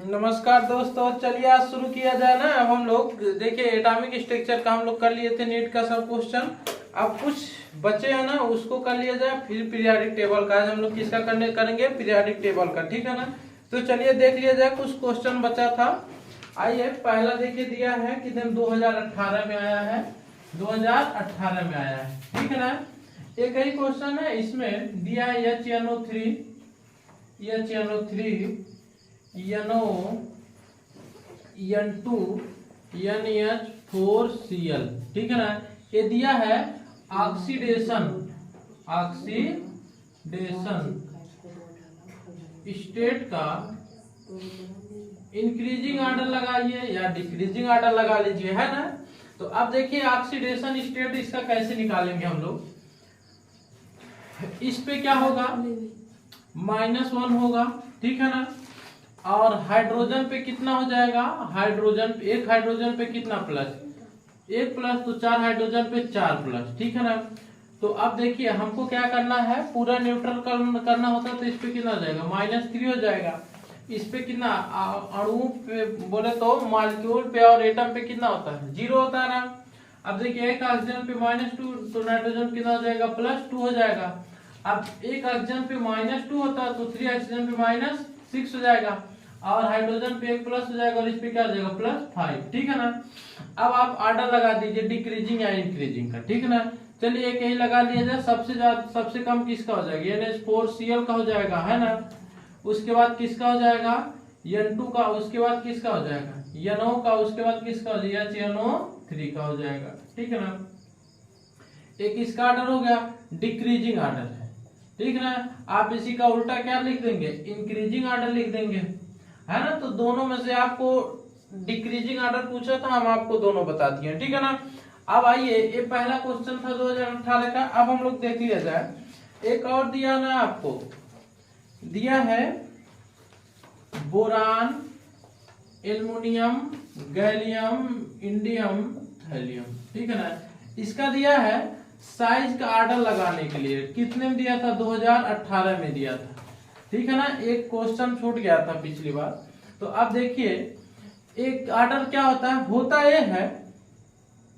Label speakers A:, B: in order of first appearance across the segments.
A: नमस्कार दोस्तों, चलिए आज शुरू किया जाए ना। अब हम लोग देखिए एटॉमिक स्ट्रक्चर का हम लोग कर लिए थे नीट का सब क्वेश्चन। अब कुछ बचे हैं ना, उसको कर लिया जाए। फिर पीरियोडिक टेबल का आज हम लोग किसका करेंगे, पीरियोडिक टेबल का, ठीक है ना। तो चलिए देख लिया जाए, कुछ क्वेश्चन बचा था। आइए पहला देखिए, दिया है कि 2018 में आया है, 2018 में आया है, ठीक है ना। एक ही क्वेश्चन है, इसमें दिया है HNO3 NO N2 NH4Cl, ठीक है ना। ये दिया है ऑक्सीडेशन स्टेट का इंक्रीजिंग ऑर्डर लगाइए या डिक्रीजिंग ऑर्डर लगा लीजिए, है ना। तो अब देखिए ऑक्सीडेशन स्टेट इसका कैसे निकालेंगे हम लोग। इस पे क्या होगा, -1 होगा, ठीक है ना। और हाइड्रोजन पे कितना हो जाएगा, एक हाइड्रोजन पे कितना प्लस, एक प्लस, तो 4 हाइड्रोजन पे 4 प्लस, ठीक है ना। तो अब देखिए हमको क्या करना है, पूरा न्यूट्रल करना होता है, तो इस पे कितना हो जाएगा, -3 हो जाएगा। इस पे कितना, अणु पे बोले तो मॉलिक्यूल पे और एटम पे कितना होता है, 0 होता है ना। अब देखिए एक ऑक्सीजन पे -2, तो नाइट्रोजन कितना हो जाएगा, +2 हो जाएगा। अब एक ऑक्सीजन पे -2 होता है, तो 3 ऑक्सीजन पे -6 हो जाएगा, और हाइड्रोजन पे एक प्लस हो जाएगा, और इस पे क्या हो जाएगा, +5, ठीक है ना। अब आप ऑर्डर लगा दीजिए डिक्रीजिंग या इंक्रीजिंग का, ठीक है ना। चलिए एक यही लगा लिया जाए। सबसे कम किसका हो जाएगा, NH4Cl का हो जाएगा, है ना। उसके बाद किसका हो जाएगा, N2 का। उसके बाद किसका हो जाएगा, NO का। उसके बाद किसका हो जाएगा, HNO3 का हो जाएगा, ठीक है ना। एक इसका ऑर्डर हो गया, डिक्रीजिंग ऑर्डर है, ठीक है ना। आप इसी का उल्टा क्या लिख देंगे, इंक्रीजिंग ऑर्डर लिख देंगे, है ना। तो दोनों में से आपको डिक्रीजिंग ऑर्डर पूछा था, हम आपको दोनों बता दिए, ठीक है ना। अब आइए, ये पहला क्वेश्चन था 2018 का। अब हम लोग देख लिया जाए, एक और दिया ना आपको, दिया है boron, aluminium, gallium, indium, thallium, ठीक है ना। इसका दिया है साइज का ऑर्डर लगाने के लिए। कितने में दिया था, 2018 में दिया था, ठीक है ना। एक क्वेश्चन छूट गया था पिछली बार। तो अब देखिए एक ऑर्डर क्या होता ये है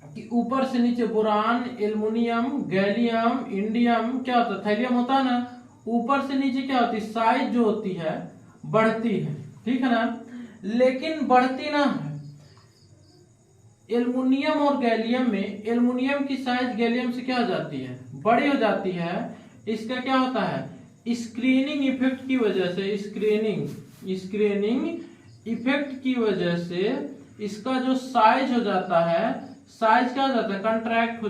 A: कि ऊपर से नीचे बोरान, एल्युमिनियम, गैलियम, इंडियम, क्या होता है, थैलियम होता है ना। ऊपर से नीचे क्या होती है, साइज जो होती है बढ़ती है, ठीक है ना। लेकिन बढ़ती ना है। एल्युमिनियम और गैलियम में एल्युमिनियम की साइज गैलियम से क्या हो जाती है, बड़ी हो जाती है। इसका क्या होता है, स्क्रीनिंग इफेक्ट की वजह से, स्क्रीनिंग इफेक्ट की वजह से इसका जो साइज हो जाता है, साइज क्या हो जाता है, कंट्रैक्ट हो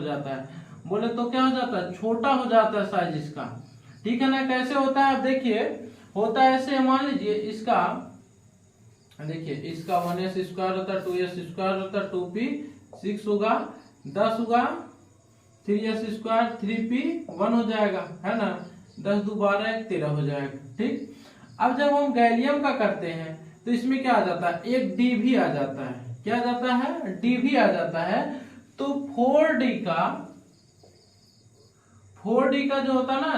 A: जाता है। बोले तो क्या हो जाता है, छोटा हो जाता है साइज इसका, ठीक है ना। कैसे होता है, अब देखिए होता है ऐसे। मान लीजिए इसका, देखिए इसका 1s² होता है, 2s² होता है, 2p 6 होगा, 10 होगा, 3s² 3p 1 हो जाएगा, है ना। 10 2 12 13 हो जाएगा, ठीक। अब जब हम गैलियम का करते हैं तो इसमें क्या आ जाता है, एक डी भी आ जाता है। क्या आ जाता है, डी भी आ जाता है। तो 4d का जो होता है ना,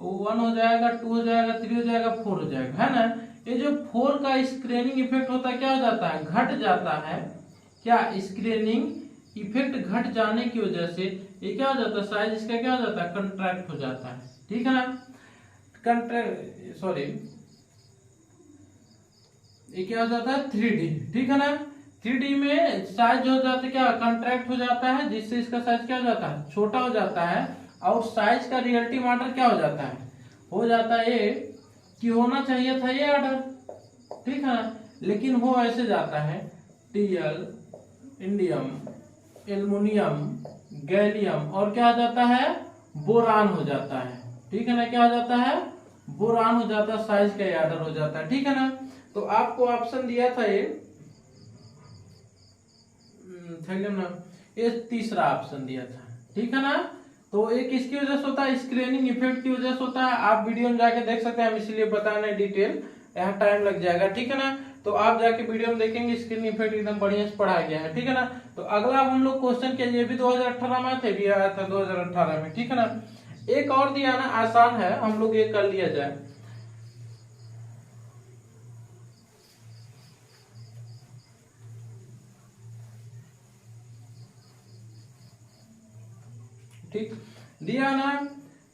A: 1 हो जाएगा, 2 हो जाएगा, 3 हो जाएगा, 4 हो जाएगा, है ना। ये जो 4 का स्क्रीनिंग इफेक्ट होता है, क्या हो जाता है, घट जाता है। क्या, स्क्रीनिंग इफेक्ट घट जाने की वजह से ये क्या हो जाता है, साइज इसका क्या हो जाता है, कंट्रैक्ट हो जाता है, ठीक है ना। ये क्या हो जाता है, 3D, ठीक है ना। 3D में साइज हो जाता है, क्या कंट्रैक्ट हो जाता है, जिससे इसका साइज क्या हो जाता है, छोटा हो जाता है। और साइज का रिलेटिव ऑर्डर क्या हो जाता है ये कि होना चाहिए था ये ऑर्डर, ठीक है ना। लेकिन हो ऐसे जाता है, Tl, इंडियम, एल्युमिनियम, गैलियम, और क्या हो जाता है, बोरान हो जाता है, ठीक है ना। क्या हो जाता है, बोरान हो जाता है, साइज का ऑर्डर हो जाता है, ठीक है ना। तो आपको ऑप्शन दिया था ये थैलियम ना, ये तीसरा ऑप्शन दिया था, ठीक है ना। तो एक इसकी वजह से होता है, स्क्रीनिंग इफेक्ट की वजह से होता है। आप वीडियो में जाके देख सकते हैं, हम इसलिए बता रहे हैं डिटेल, यहाँ टाइम लग जाएगा, ठीक है ना। तो आप जाके वीडियो में देखेंगे, स्क्रीन इफेक्ट एकदम बढ़िया से पढ़ाया गया है, ठीक है ना। तो अगला हम लोग क्वेश्चन के, ये भी 2018 में थे, भी आया था 2018 में, ठीक है ना। एक और दिया ना, आसान है, हम लोग ये कर लिया जाए। ठीक, दिया ना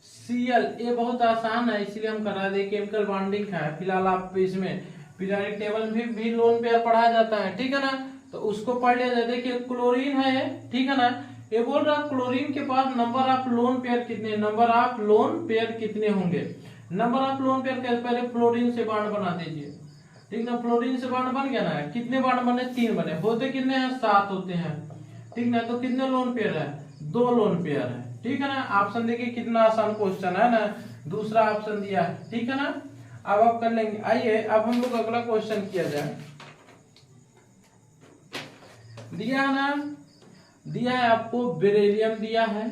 A: Cl, ये बहुत आसान है इसलिए हम करा दे, केमिकल बॉन्डिंग है। फिलहाल आप इसमें पीरियोडिक टेबल में भी लोन पेयर पढ़ाया जाता है, ठीक है ना, तो उसको पढ़ लिया जाए। देखिए क्लोरीन है, ठीक है ना, ये बोल रहा क्लोरीन के पास नंबर ऑफ लोन पेयर कितने, नंबर ऑफ लोन पेयर कितने होंगे। नंबर ऑफ लोन पेयर के पहले फ्लोरीन से बॉन्ड बना दीजिए, ठीक ना, फ्लोरीन से बॉन्ड बन गया ना, कितने बॉन्ड बने, 3 बने, होते कितने हैं, 7 होते हैं, ठीक ना, तो कितने लोन पेयर है, 2 लोन पेयर है, ठीक है ना। ऑप्शन देखिए कितना आसान क्वेश्चन है ना, दूसरा ऑप्शन दिया है, ठीक है ना। अब आप कर लेंगे। आइए अब हम लोग अगला क्वेश्चन किया जाए। दिया है ना, दिया है आपको बेरिलियम दिया है,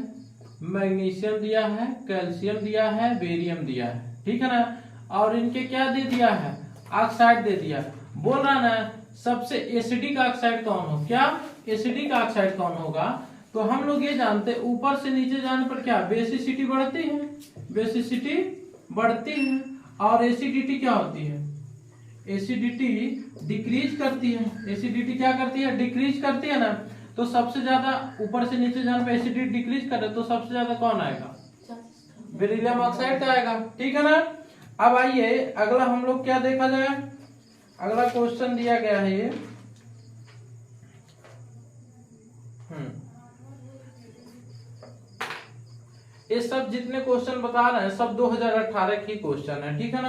A: मैग्नीशियम दिया है, कैल्शियम दिया है, बेरियम दिया है, ठीक है ना, और इनके क्या दे दिया है, ऑक्साइड दे दिया। बोल रहा ना सबसे एसिडिक ऑक्साइड कौन हो, क्या एसिडिक ऑक्साइड कौन होगा, तो हम लोग ये जानते हैं ऊपर से नीचे जाने पर क्या बेसिसिटी बढ़ती है, बेसिसिटी बढ़ती है, और एसिडिटी क्या होती है, एसिडिटी डिक्रीज करती है, एसिडिटी क्या करती है, डिक्रीज करती है ना, तो सबसे ज्यादा ऊपर से नीचे जाने पर एसिडिटी डिक्रीज करे तो सबसे ज्यादा कौन आएगा, बेरिलियम ऑक्साइड का आएगा, ठीक है ना। अब आइए अगला हम लोग क्या देखा जाए, अगला क्वेश्चन दिया गया है ये, ये सब जितने क्वेश्चन बता रहे हैं सब 2018 की क्वेश्चन है, ठीक है ना।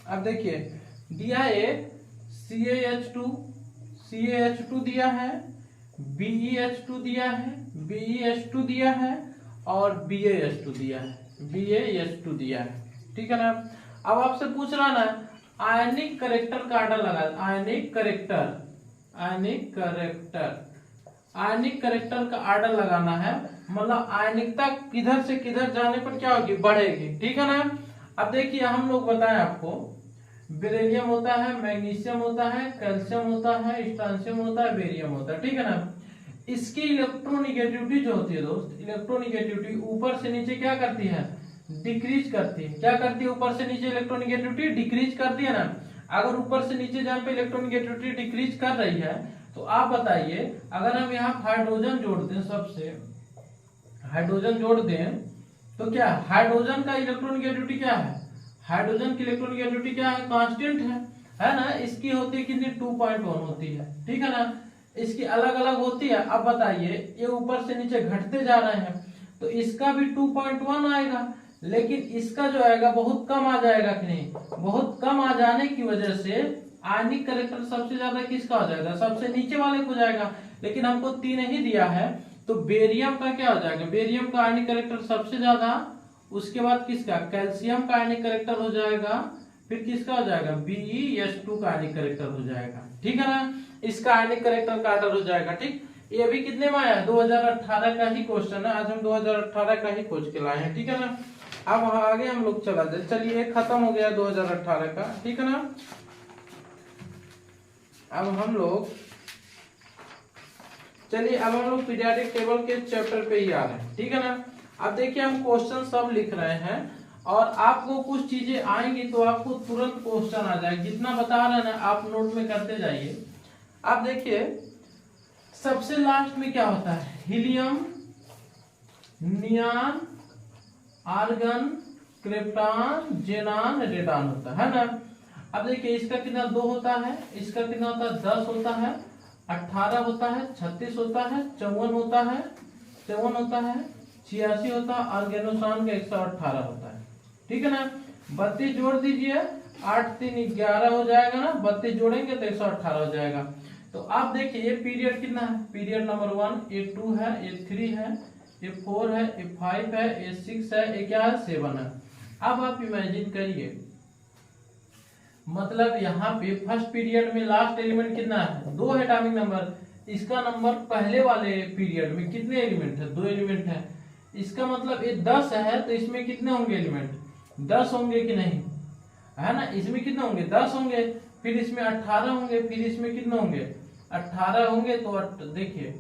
A: अब देखिए दिया है CaH2 दिया है, BeH2 दिया है, BeH2 दिया है, और BaH2 दिया है, BaH2 दिया है, ठीक है ना। अब आपसे पूछ रहा ना आयनिक करेक्टर का आर्डर लगा, आयनिक करेक्टर का आर्डर लगाना है, मतलब आयनिकता किधर से किधर जाने पर क्या होगी, बढ़ेगी, ठीक है ना। अब देखिए हम लोग बताएं आपको, बेरिलियम होता है, मैग्नीशियम होता है, कैल्शियम होता है, स्ट्रांशियम होता है, बेरियम होता है, ठीक है ना। इसकी इलेक्ट्रोनिगेटिविटी जो होती है दोस्त, इलेक्ट्रोनिगेटिविटी ऊपर से नीचे क्या करती है, डिक्रीज करती है, क्या करती है, ऊपर से नीचे इलेक्ट्रोनिगेटिविटी डिक्रीज करती है ना। अगर ऊपर से नीचे जाने पे इलेक्ट्रोनिगेटिविटी डिक्रीज कर रही है तो आप बताइए अगर हम यहाँ हाइड्रोजन जोड़ दें, सबसे हाइड्रोजन जोड़ दें तो क्या हाइड्रोजन का इलेक्ट्रोनिगेटिविटी क्या है, हाइड्रोजन की इलेक्ट्रोनिगेटिविटी क्या है, कांस्टेंट है ना, इसकी होती है कितनी 2.1 होती है, ठीक है ना, इसकी अलग अलग होती है। अब बताइए ये ऊपर से नीचे घटते जा रहे हैं तो इसका भी 2.1 आएगा, लेकिन इसका जो आएगा बहुत कम आ जाएगा कि नहीं, बहुत कम आ जाने की वजह से आयनिक करेक्टर सबसे ज्यादा किसका हो जाएगा, सबसे नीचे वाले को जाएगा, लेकिन हमको 3 ही दिया है तो बेरियम का क्या हो जाएगा, बेरियम का आयनिक करेक्टर सबसे ज्यादा, उसके बाद किसका, कैल्शियम का आयनिक करेक्टर हो जाएगा, फिर किसका हो जाएगा, BeH2 का आयनिक करेक्टर हो जाएगा, ठीक है ना, इसका आयनिक करेक्टर का आर्डर हो जाएगा, ठीक। ये भी कितने में आया, 2018 का ही क्वेश्चन है, आज हम 2018 का ही खोज के लाए हैं, ठीक है ना। अब आगे हम लोग चला जाए, चलिए खत्म हो गया 2018 का, ठीक है ना। अब हम लोग चलिए अब हम लोग पीरियोडिक टेबल के चैप्टर पे ही आ रहे हैं, ठीक है ना। अब देखिए हम क्वेश्चन सब लिख रहे हैं और आपको कुछ चीजें आएंगी तो आपको तुरंत क्वेश्चन आ जाएगा, जितना बता रहे हैं ना आप नोट में करते जाइए। आप देखिए सबसे लास्ट में क्या होता है, helium, neon, argon, krypton, xenon, radon होता है ना। अब देखिए इसका कितना 2 होता है, इसका कितना होता है 10 होता है, 18 होता है, 36 होता है, 54 होता है, 53 होता है, 86 होता है, ऑर्गेनोसॉन का 118 होता है, ठीक है ना। 32 जोड़ दीजिए, 8 3 11 हो जाएगा ना, 32 जोड़ेंगे तो 118 हो जाएगा। तो आप देखिए ये पीरियड कितना है, पीरियड नंबर 1, ये 2 है, ये 3 है, ये 4 है, ये 5 है, ये 6 है, ये क्या है 7 है। अब आप इमेजिन करिए मतलब यहाँ पे फर्स्ट पीरियड में लास्ट एलिमेंट कितना है, 2 एटॉमिक नंबर, इसका नंबर पहले वाले पीरियड में कितने एलिमेंट है, 2 एलिमेंट है, इसका मतलब ये 10 है तो इसमें कितने होंगे एलिमेंट, 10 होंगे कि नहीं, है ना, इसमें कितने होंगे 10 होंगे, फिर इसमें 18 होंगे, फिर इसमें कितने होंगे 18 होंगे, तो देखिए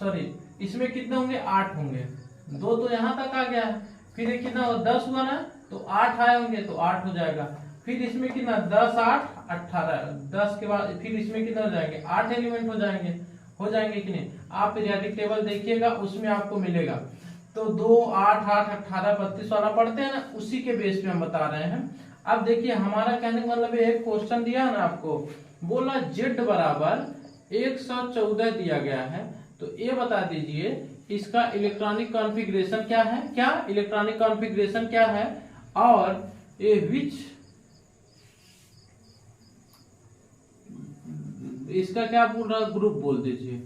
A: सॉरी इसमें कितने होंगे 8 होंगे, 2 तो यहाँ तक आ गया है, फिर कितना 10 हुआ ना तो 8 आए होंगे तो 8 हो जाएगा, फिर इसमें कितना 10 8 18, 10 के बाद फिर इसमें कितने हो जाएंगे, 8 एलिमेंट हो जाएंगे कि नहीं। आप पीरियोडिक टेबल देखिएगा, उसमें आपको मिलेगा। तो 2, 8, 8, 18, 32 वाला पढ़ते हैं ना, उसी के बेस पे हम बता रहे हैं। अब देखिए हमारा कहने का मतलब एक क्वेश्चन दिया ना आपको, बोला Z बराबर 114 दिया गया है, तो ये बता दीजिए इसका इलेक्ट्रॉनिक कॉन्फ़िगरेशन क्या है, क्या इलेक्ट्रॉनिक कॉन्फ़िगरेशन क्या है, और ये विच, इसका क्या बोल रहा है, ग्रुप बोल दीजिए,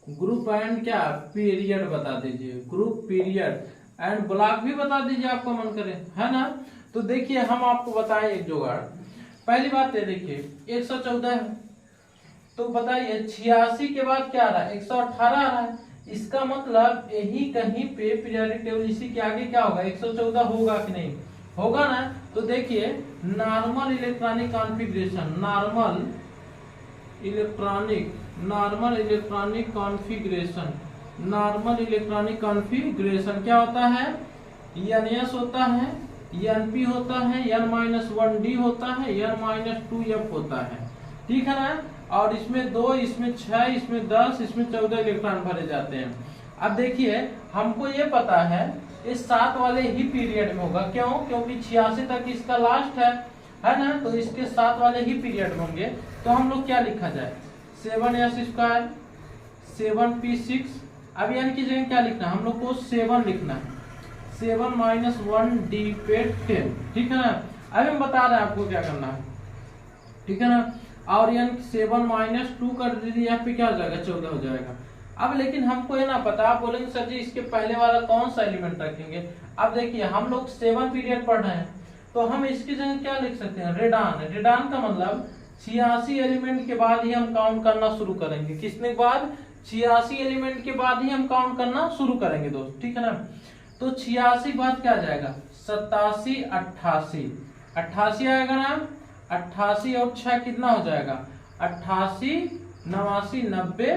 A: ग्रुप एंड क्या पीरियड बता दीजिए, ग्रुप पीरियड एंड ब्लॉक भी बता दीजिए आपको मन करे, है ना। तो देखिए हम आपको बताएं एक जुगाड़। पहली बात है, देखिए 114 है, तो बताइए 86 के बाद क्या आ रहा है, 118 आ रहा है। इसका मतलब यही कहीं पे पीरियोडिक टेबल इसी के आगे क्या होगा, 114 होगा कि नहीं होगा ना। तो देखिए normal electronic configuration, normal electronic configuration क्या होता है, NS होता है, NP होता है, N-1D होता है, N-2F होता है, ठीक है ना। और इसमें 2, इसमें 6, इसमें 10, इसमें 14 इलेक्ट्रॉन भरे जाते हैं। अब देखिए हमको ये पता है इस 7 वाले ही पीरियड में होगा, क्यों, क्योंकि 86 तक इसका लास्ट है ना, तो इसके 7 वाले ही पीरियड में होंगे। तो हम लोग क्या लिखा जाए, 7s², 7p6, अब यानी की जगह क्या लिखना है, हम लोग को 7 लिखना है, 7 - 1d पे 10, ठीक है ना। अब हम बता रहे हैं आपको क्या करना है, ठीक है ना। और यानी 7 - 2 कर दीजिए, यहाँ पे क्या हो जाएगा, 14 हो जाएगा। अब लेकिन हमको ये ना पता, आप बोलेंगे सर जी इसके पहले वाला कौन सा एलिमेंट रखेंगे। अब देखिए हम लोग 7 पीरियड पढ़ रहे हैं, तो हम इसकी जगह क्या लिख सकते हैं, रेडान का मतलब 86 एलिमेंट के बाद ही हम काउंट करना शुरू करेंगे। किसने के बाद, 86 एलिमेंट के बाद ही हम काउंट करना शुरू करेंगे दोस्त, ठीक है ना। तो 86 के बाद क्या आ जाएगा, 87, 88, 88 आएगा ना, 88 और 6 कितना हो जाएगा, 88, 89, 90,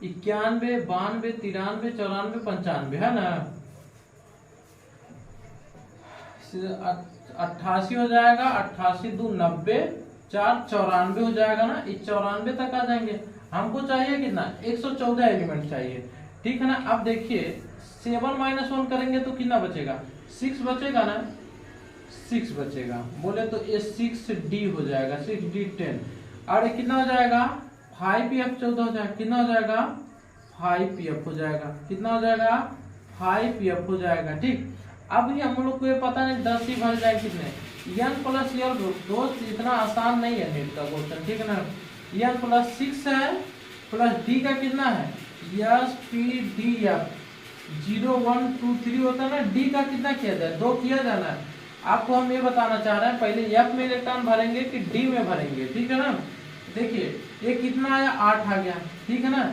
A: 91, 92, 93, 94, 95, है ना। 88 हो जाएगा, 88 - 2 90, 4 94 हो जाएगा ना, इस 94 तक आ जाएंगे। हमको चाहिए कितना, 114 एलिमेंट चाहिए, ठीक है ना। अब देखिए 7 - 1 करेंगे तो कितना बचेगा, 6 बचेगा ना, 6 बचेगा, बोले तो ये 6d हो जाएगा, 6d 10, और कितना हो जाएगा, 5pf 14 हो जाएगा, कितना हो जाएगा, 5pf हो जाएगा, कितना हो जाएगा, 5pf हो जाएगा, ठीक। अब ये हम लोग को ये पता नहीं 10 ही भर जाए कितने, n + l दोस्त इतना आसान नहीं है नीट का क्वेश्चन, ठीक है ना। n + 6 है प्लस d का कितना है, SPDF 0 1 2 3 होता है ना, d का कितना किया जाए, 2 किया जाना है। आपको हम ये बताना चाह रहे हैं पहले f में इलेक्ट्रॉन भरेंगे कि d में भरेंगे, ठीक है ना। देखिए ये कितना आया, 8 आ गया, ठीक है ना।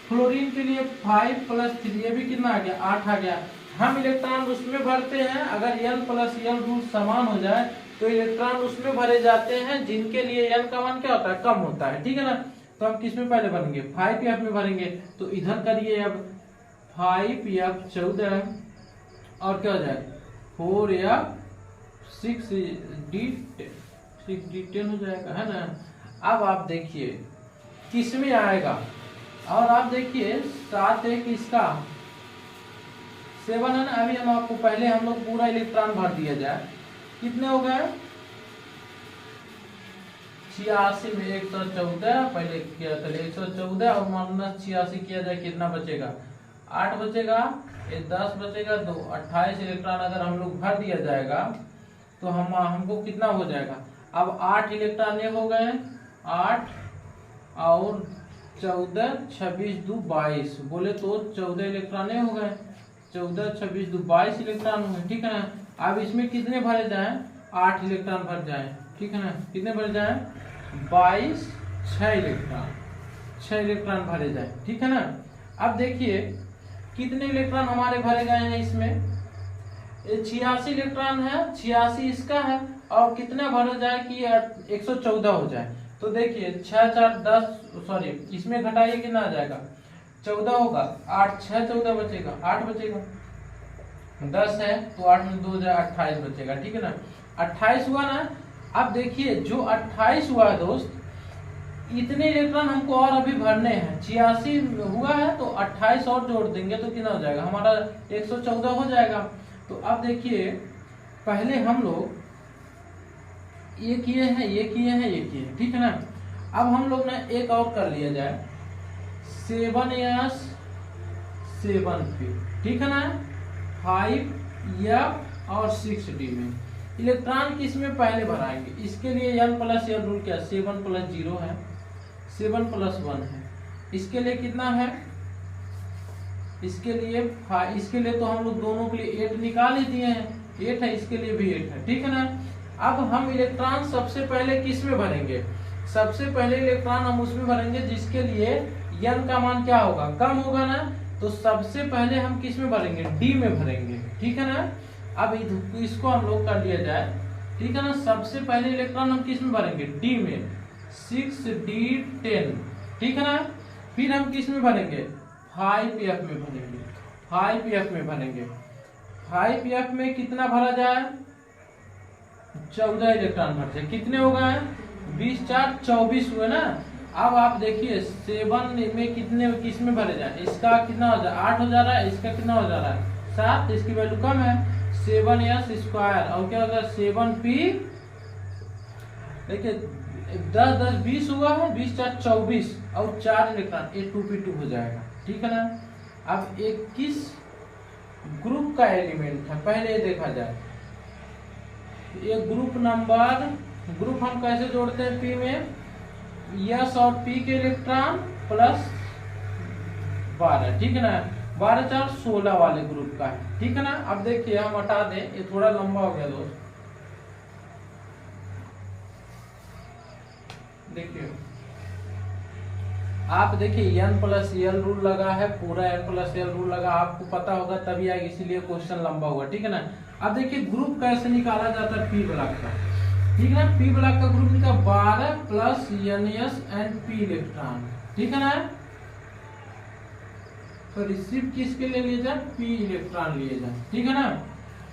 A: फ्लोरीन के लिए 5 + 3, ये भी कितना आ गया, 8 आ गया। हम इलेक्ट्रॉन उसमें भरते हैं, अगर n + l रूल समान हो जाए तो इलेक्ट्रॉन उसमें भरे जाते हैं जिनके लिए n का मान क्या होता है, कम होता है, ठीक है ना। तो हम किस में पहले भरेंगे, 5f में भरेंगे। तो इधर करिए अब 5f 14 और क्या हो जाएगा, 4f 6d 10 हो जाएगा, है ना। अब आप देखिए किस में आएगा, और आप देखिए 7 एक इसका 7 है ना। अभी हम आपको पहले हम लोग पूरा इलेक्ट्रॉन भर दिया जाए, कितने हो गए, 86 में 114, पहले किया था 114 और -86 किया जाए, कितना बचेगा, 8 बचेगा, ये 10 बचेगा, 2 28 इलेक्ट्रॉन अगर हम लोग भर दिया जाएगा तो हमको कितना हो जाएगा। अब 8 इलेक्ट्रॉन ये हो गए, 8 और 14, 26 2 22, बोले तो 14 इलेक्ट्रॉन हो गए, 14 26 2 22 इलेक्ट्रॉन हुए, ठीक है ना। अब इसमें कितने भरे जाएं, 8 इलेक्ट्रॉन भर जाएं, ठीक है ना। कितने भरे जाएं, 22, 6 इलेक्ट्रॉन भरे जाएं, ठीक है ना। अब देखिए कितने इलेक्ट्रॉन हमारे भरे गए हैं इसमें, 86 इलेक्ट्रॉन है, 86 इसका है, और कितना भरा जाए कि 114 हो जाए। तो देखिए 6 4 10, सॉरी इसमें घटाइए कितना आ जाएगा, 14 होगा, 8 6 14 बचेगा, 8 बचेगा, 10 है तो 8 में 2 जाए 28 बचेगा, ठीक है ना। 28 हुआ ना, अब देखिए जो 28 हुआ है दोस्त, इतने इलेक्ट्रॉन हमको और अभी भरने हैं। 86 हुआ है तो 28 और जोड़ देंगे तो कितना हो जाएगा हमारा 114 हो जाएगा। तो अब देखिए पहले हम लोग ये किए हैं, ये किए हैं, ये किए हैं, ठीक है ना। अब हम लोग ने एक और कर लिया जाए 7s 7p, ठीक है ना। 5f और 6d में इलेक्ट्रॉन किस में पहले भराएंगे, इसके लिए n प्लस n रूल क्या 7 प्लस 0 है, 7 प्लस 1 है। इसके लिए कितना है, इसके लिए तो हम लोग दोनों के लिए 8 निकाल ही दिए हैं, 8 है, इसके लिए भी 8 है, ठीक है ना। अब हम इलेक्ट्रॉन सबसे पहले किस में भरेंगे, सबसे पहले इलेक्ट्रॉन हम उसमें भरेंगे जिसके लिए n का मान क्या होगा, कम होगा ना। तो सबसे पहले हम किस में भरेंगे, d में भरेंगे, ठीक है ना। अब इसको हम लोग कर लिया जाए, ठीक है ना। सबसे पहले इलेक्ट्रॉन हम किस में भरेंगे, d में, 6d10, ठीक है ना। फिर हम किस में भरेंगे, 5f में भरेंगे, 5f में भरेंगे। 5f में कितना भरा जाए, 14 इलेक्ट्रॉन भर जाए। कितने हो गए, 20 4 24 हुए ना। अब आप देखिए 7 में कितने किस में भरे जाए, इसका कितना हो जाए 8 हो जा रहा है, इसका कितना हो जा रहा है 7, इसकी वैल्यू कम है 7s स्क्वायर और क्या होगा 7p। देखिए 10 10 20 हुआ है, 20 4 24 और 4 इलेक्ट्रॉन, ये 2p2 हो जाएगा, ठीक है ना। अब 21 ग्रुप का एलिमेंट है, पहले ये देखा जाए। ये ग्रुप नंबर, ग्रुप हम कैसे जोड़ते हैं, p में s और p के इलेक्ट्रॉन प्लस 12, ठीक है ना। 12 4 16 वाले ग्रुप का है, ठीक है ना। अब देखिए हम हटा दें, ये थोड़ा लंबा हो गया दोस्त। देखिए आप देखिए n प्लस l रूल लगा है, पूरा n प्लस l रूल लगा, आपको पता होगा तभी आएगा, इसीलिए क्वेश्चन लंबा हुआ, ठीक है ना। अब देखिए ग्रुप कैसे निकाला जाता है p ब्लॉक का, ठीक है ना। p ब्लॉक का ग्रुप निकाला 12 plus ns and p electron, ठीक है ना। तो रिसीव किसके लिए लिए जाए, p इलेक्ट्रॉन लिए जाए, ठीक है ना।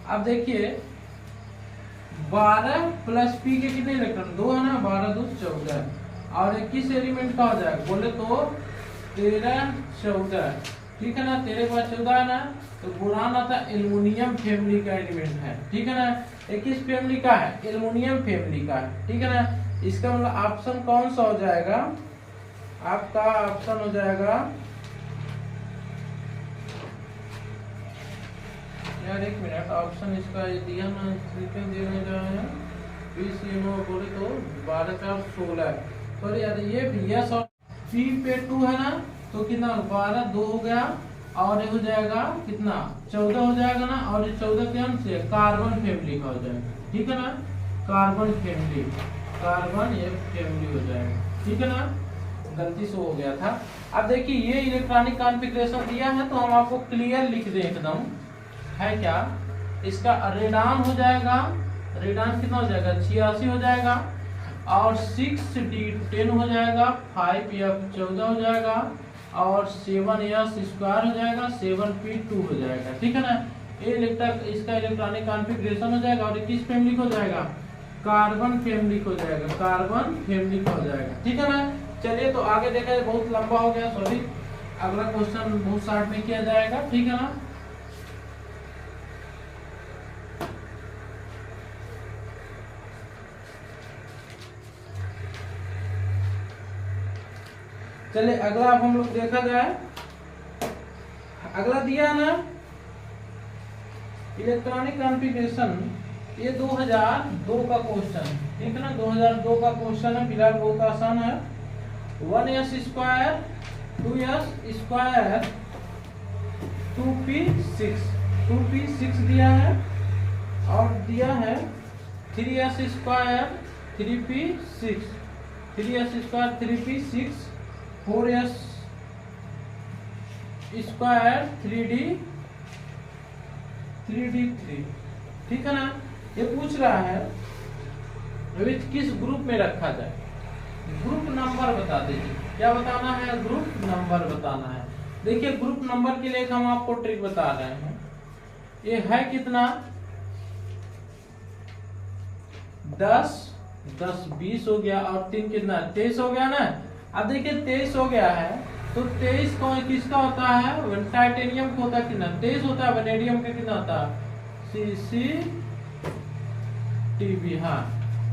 A: अब देखिए 12 प्लस p के कितने इलेक्ट्रॉन, 2 है ना, 12 2 14 और 21 एलिमेंट का हो जाएगा, बोले तो 13 14, ठीक है ना। 13 के बाद 14 है ना, तो बोरान आता है एल्युमिनियम फैमिली का एलिमेंट है, ठीक है ना। 21 फैमिली का है, एल्युमिनियम फैमिली का है, ठीक है ना। इसका मतलब ऑप्शन कौन सा हो जाएगा, आपका ऑप्शन हो जाएगा यार, एक मिनट, ऑप्शन इसका दिया ना, देने जा रहे हैं PCMO बोले तो 12 4 16, सॉरी यार ये VS और P पे 2 है ना, तो कितना 12 2 हो गया और ये हो जाएगा कितना 14 हो जाएगा ना। और ये 14 के अंश से कार्बन फैमिली का हो जाएगा, ठीक है ना। कार्बन फैमिली, कार्बन ये फैमिली हो जाएगा, ठीक है ना, गलती से हो गया था। अब देखिए ये इलेक्ट्रॉनिक कॉन्फ़िगरेशन दिया है, तो हम आपको क्लियर लिख दें एकदम, है क्या। इसका रेडान हो जाएगा, रेडान कितना हो जाएगा 86 हो जाएगा और 6d10 हो जाएगा, 5f 14 हो जाएगा और 7s स्क्वायर हो जाएगा, 7p2 हो जाएगा, ठीक है ना। ये इसका इलेक्ट्रॉनिक कॉन्फ़िगरेशन हो जाएगा। और किस फैमिली को हो जाएगा, कार्बन फैमिली को हो जाएगा, कार्बन फैमिली को हो जाएगा, ठीक है ना। चलिए तो आगे देखा जाए, बहुत लंबा हो गया, सॉरी। अगला क्वेश्चन बहुत शॉर्ट में किया जाएगा, ठीक है ना। चलिए अगला अब हम लोग देखा जाए, अगला दिया ना इलेक्ट्रॉनिक कॉन्फ़िगरेशन, ये 2002 का क्वेश्चन, ठीक है ना। 2002 का क्वेश्चन है, फिलहाल बहुत आसान है। 1s square 2s square 2p6 दिया है और दिया है 3s square 3p6, 3s square 3p6, 4s square 3d3, ठीक है ना। ये पूछ रहा है किस ग्रुप में रखा जाए, ग्रुप नंबर बता दीजिए, क्या बताना है, ग्रुप नंबर बताना है। देखिए ग्रुप नंबर के लिए हम आपको ट्रिक बता रहे हैं। ये है कितना 10 10 20 हो गया, और 3 कितना 23 हो गया ना। अब देखिए 23 हो गया है, तो 23 कौन किसका होता है, टाइटेनियम का होता है कितना 23 होता है, वेनेडियम का कितना होता है CC TB, हाँ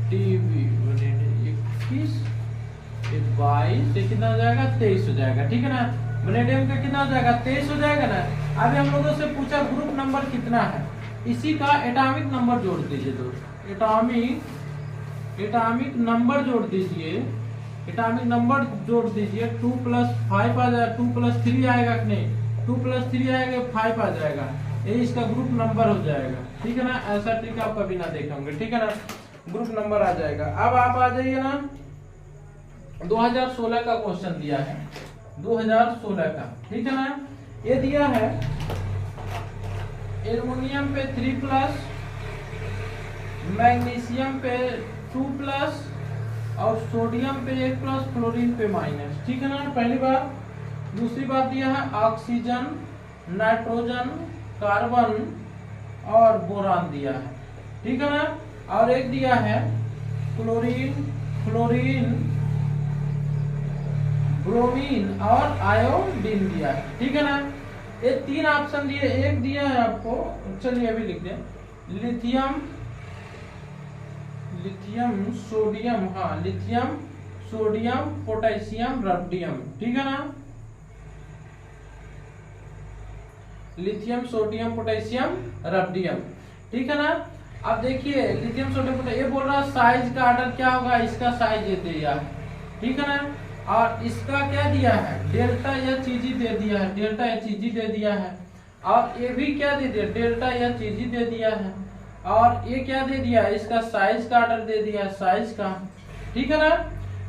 A: TB 21 22 ये कितना हो जाएगा 23 हो जाएगा, ठीक है ना। वेनेडियम का कितना हो जाएगा 23 हो जाएगा ना। अभी हम लोगों से पूछा ग्रुप नंबर कितना है, इसी का एटॉमिक नंबर जोड़ दीजिए दोस्त, एटॉमिक नंबर जोड़ दीजिए, एटॉमिक नंबर जोड़ दीजिए। 2 + 5 आ जाएगा, 2 + 3 आएगा कि नहीं, 2 + 3 आएगा 5 आ जाएगा, ये इसका ग्रुप नंबर हो जाएगा, ठीक है ना। ऐसा ट्रिक आप कभी ना देखे होंगे, ठीक है ना, ग्रुप नंबर आ जाएगा। अब आप आ जाइए ना 2016 का क्वेश्चन दिया है, 2016 का, ठीक है ना। ये दिया है एल्युमिनियम पे 3+, मैग्नीशियम पे 2+, और सोडियम पे 1+, क्लोरीन पे -, ठीक है ना, पहली बात। दूसरी बात दिया है ऑक्सीजन, नाइट्रोजन, कार्बन और बोरान दिया है, ठीक है ना। और एक दिया है क्लोरीन, फ्लोरीन, ब्रोमीन और आयोडीन दिया है, ठीक है ना। ये 3 ऑप्शन दिए, एक दिया है आपको, चलिए अभी लिख दें, लिथियम, सोडियम, हाँ लिथियम, सोडियम, पोटेशियम, रबिडियम, ठीक है ना, लिथियम, सोडियम, पोटेशियम, रबिडियम, ठीक है ना। अब देखिए लिथियम, सोडियम, पोटेशियम, ये बोल रहा है साइज का ऑर्डर क्या होगा, इसका साइज ये दिया है, ठीक है ना। और इसका क्या दिया है, डेल्टा HG दे दिया है, डेल्टा HG दे दिया है। और ये भी क्या दे दिया, डेल्टा HG दे दिया है। और ये क्या दे दिया है, इसका साइज का ऑर्डर दे दिया है, साइज का, ठीक है ना।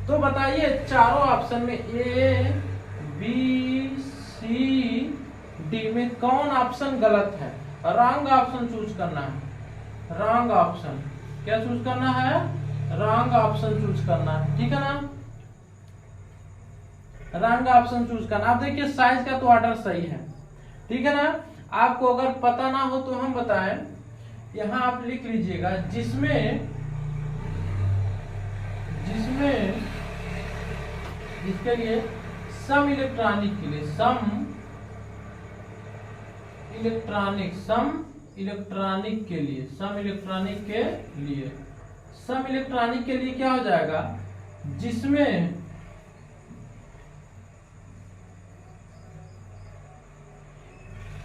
A: तो बताइए चारों ऑप्शन में A B C D में कौन ऑप्शन गलत है, रॉन्ग ऑप्शन चूज करना है, रॉन्ग ऑप्शन क्या चूज करना है, रॉन्ग ऑप्शन चूज करना है, ठीक है ना, रंग ऑप्शन चूज करना। आप देखिए साइज का तो ऑर्डर सही है, ठीक है ना। आपको अगर पता ना हो तो हम बताएं, यहां आप लिख लीजिएगा जिसमें जिसके लिए सम इलेक्ट्रॉनिक के लिए, सम इलेक्ट्रॉनिक के लिए, सम इलेक्ट्रॉनिक के लिए क्या हो जाएगा, जिसमें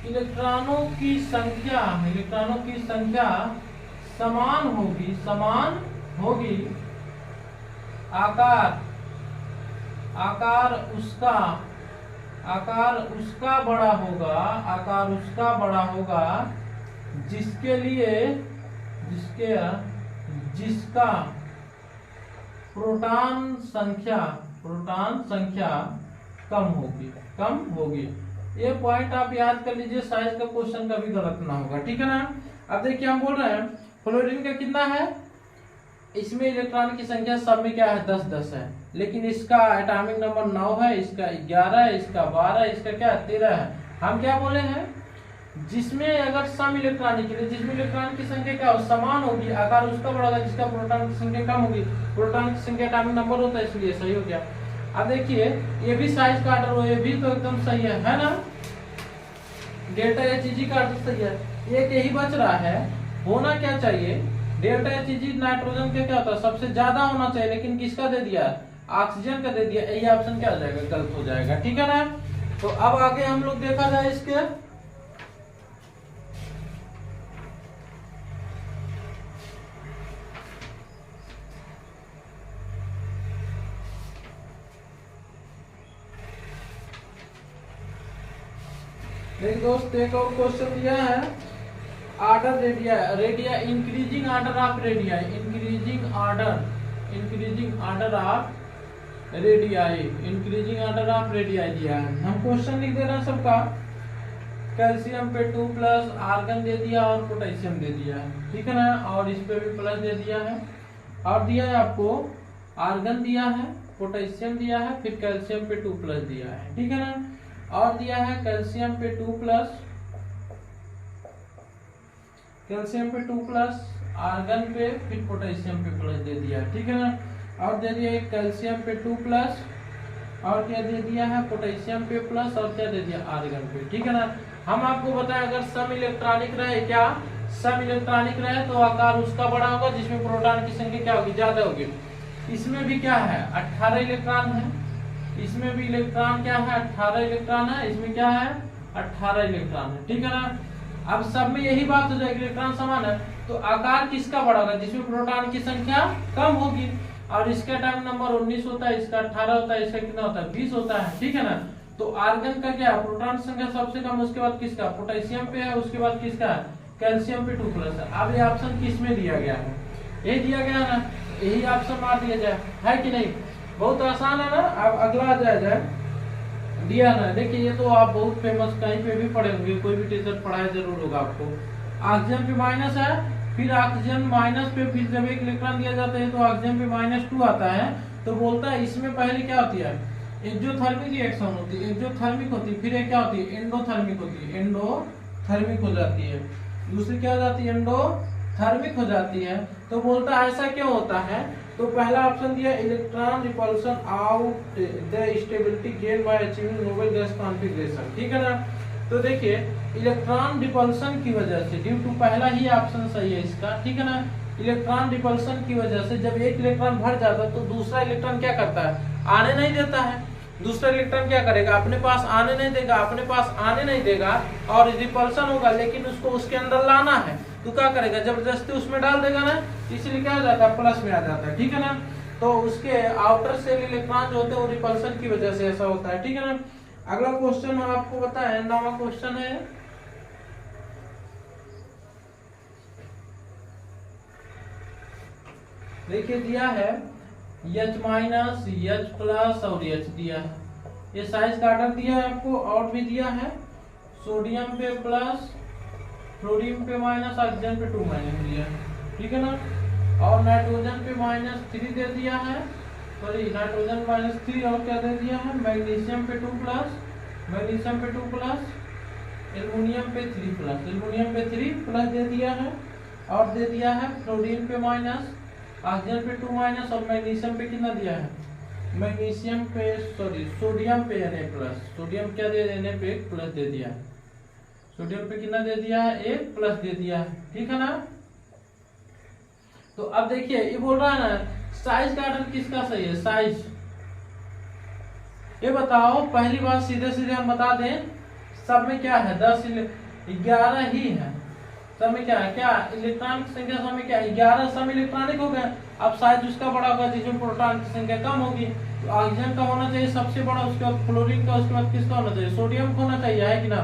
A: इलेक्ट्रॉनों की संख्या समान होगी, आकार उसका बड़ा होगा, जिसका प्रोटॉन संख्या कम होगी। ये पॉइंट आप याद कर लीजिए, साइज का क्वेश्चन कभी गलत ना होगा, ठीक है ना। अब देखिए हम बोल रहे हैं फ्लोरीन का कितना है, इसमें इलेक्ट्रॉन की संख्या सब में क्या है 10 है, लेकिन इसका एटॉमिक नंबर 9 है, इसका 11 है, इसका 12 है, इसका क्या 13 है। हम क्या बोले हैं, जिसमें अगर सम इलेक्ट्रॉनिक के लिए, जिसमें इलेक्ट्रॉन की संख्या क्या हो समान होगी, आकार उसका बड़ा होगा, जिसका प्रोटॉन की संख्या कम होगी, प्रोटॉन की संख्या एटॉमिक नंबर होता है, इसलिए सही हो गया। अब देखिए ये भी साइज का ऑर्डर हो, ये भी तो एकदम सही है ना, डेल्टा HG का ऑर्डर सही है। एक यही बच रहा है, होना क्या चाहिए, डेल्टा HG नाइट्रोजन का क्या होता है सबसे ज्यादा होना चाहिए, लेकिन किसका दे दिया, ऑक्सीजन का दे दिया, यही ऑप्शन क्या हो जाएगा, गलत हो जाएगा, ठीक है ना। तो अब आगे हम लोग देखा जाए इसके, एक दोस्त एक और क्वेश्चन दिया है, order radii increasing order of radii, increasing order of radii दिया है। हम क्वेश्चन लिख दे रहे हैं सबका, कैल्शियम पे 2+, आर्गन दे दिया और पोटेशियम दे दिया है, ठीक है ना, और इस पे भी प्लस दे दिया है, और दिया है आपको आर्गन दिया है, पोटेशियम दिया है, फिर कैल्शियम पे 2+ दिया है, ठीक है ना, और दिया है कैल्शियम पे 2+, आर्गन पे, फिर पोटेशियम पे प्लस दे दिया, ठीक है ना। और दे दिया एक कैल्शियम पे 2 प्लस, और क्या दे दिया है पोटेशियम पे प्लस, और क्या दे दिया आर्गन पे, ठीक है ना। हम आपको बताएं अगर सम इलेक्ट्रॉनिक रहे, क्या सम इलेक्ट्रॉनिक रहे तो आकार उसका बड़ा होगा जिसमें प्रोटॉन की संख्या क्या होगी, ज्यादा होगी। इसमें भी क्या है 18 इलेक्ट्रॉन है, इसमें भी इलेक्ट्रॉन क्या है 18 इलेक्ट्रॉन है, इसमें क्या है 18 इलेक्ट्रॉन है, ठीक है ना। अब सब में यही बात हो जाएगी, इलेक्ट्रॉन समान है तो आकार किसका बड़ा होगा, जिसमें प्रोटॉन की संख्या कम होगी। और इसका एटॉमिक नंबर 19 होता है, इसका 18 होता है, इसका कितना होता है 20 होता है, ठीक है ना। तो आर्गन का क्या प्रोटॉन संख्या सबसे कम, उसके बाद किसका पोटेशियम पे है, उसके बाद किसका है कैल्शियम पे 2 प्लस है। अब ये ऑप्शन किस में दिया गया है, ये दिया गया है ना, यही ऑप्शन मार दिया जाए, है कि नहीं। बहुत आसान है ना। अब अगला आ जाए दिया ना, देखिए ये तो आप बहुत फेमस कहीं पे भी पढ़े होंगे, कोई भी टीचर पढ़ाया जरूर होगा आपको। ऑक्सीजन पे माइनस है, फिर ऑक्सीजन माइनस पे, फिर जब एक इलेक्ट्रॉन दिया जाता है तो ऑक्सीजन पे -2 आता है। तो बोलता है इसमें पहले क्या होती है एक्सोथर्मिक रिएक्शन होती है, एक्सोथर्मिक होती है, फिर क्या होती है एंडोथर्मिक होती है, एंडोथर्मिक हो जाती है, दूसरी क्या हो जाती है एंडोथर्मिक हो जाती है। तो बोलता है ऐसा क्यों होता है, तो पहला ऑप्शन दिया electron repulsion out the stability gain by achieving noble gas configuration, ठीक है ना। तो देखिए इलेक्ट्रॉन रिपल्शन की वजह से, ड्यू टू पहला ही ऑप्शन सही है इसका, ठीक है ना। इलेक्ट्रॉन रिपल्शन की वजह से जब एक इलेक्ट्रॉन भर जाता है तो दूसरा इलेक्ट्रॉन क्या करता है आने नहीं देता है, दूसरा इलेक्ट्रॉन क्या करेगा अपने पास आने नहीं देगा, अपने पास आने नहीं देगा और रिपल्शन होगा, लेकिन उसको उसके अंदर लाना है तो क्या करेगा जबरदस्ती उसमें डाल देगा ना, इसलिए क्या हो जाता है प्लस में आ जाता है, ठीक है ना। तो उसके आउटर सेल इलेक्ट्रॉन जो होते हैं वो रिपल्शन की वजह से ऐसा होता है, ठीक है ना। अगला क्वेश्चन हम आपको बताएं, 9वां क्वेश्चन है, देखिए दिया है H माइनस H प्लस और H दिया है, ये साइज का आर्डर दिया है आपको, और भी दिया है सोडियम पे प्लस, फ्लोरीन पे माइनस, ऑक्सीजन पे 2 माइनस दिया है, ठीक है ना। और नाइट्रोजन पे -3 दे दिया है, सॉरी नाइट्रोजन -3, और क्या दे दिया है मैग्नीशियम पे 2 प्लस, मैग्नीशियम पे 2 प्लस, एल्युमिनियम पे 3 प्लस, एल्युमिनियम पे 3 प्लस दे दिया है, और दे दिया है फ्लोरीन पे माइनस, ऑक्सीजन पे 2 माइनस, और मैग्नीशियम पे कितना दिया है मैग्नीशियम पे सॉरी सोडियम पे Na प्लस, सोडियम क्या दे Na पे 1 प्लस दे दिया है, सोडियम पे कितना दे दिया है 1 प्लस दे दिया है, ठीक है ना। तो अब देखिए ये बोल रहा है ना साइज का आर्डर किसका सही है, साइज ये बताओ। पहली बात सीधे सीधे हम बता दें, सब में क्या है 11 ही है, सब में क्या है, क्या इलेक्ट्रॉन की संख्या सब में क्या 11 सब इलेक्ट्रॉनिक हो गए। अब साइज उसका बड़ा होगा जिसमें प्रोटॉन की संख्या कम होगी, तो ऑक्सीजन का होना चाहिए सबसे बड़ा, उसके बाद फ्लोरीन का, उसके बाद किसका होना चाहिए सोडियम का होना चाहिए, है कि ना।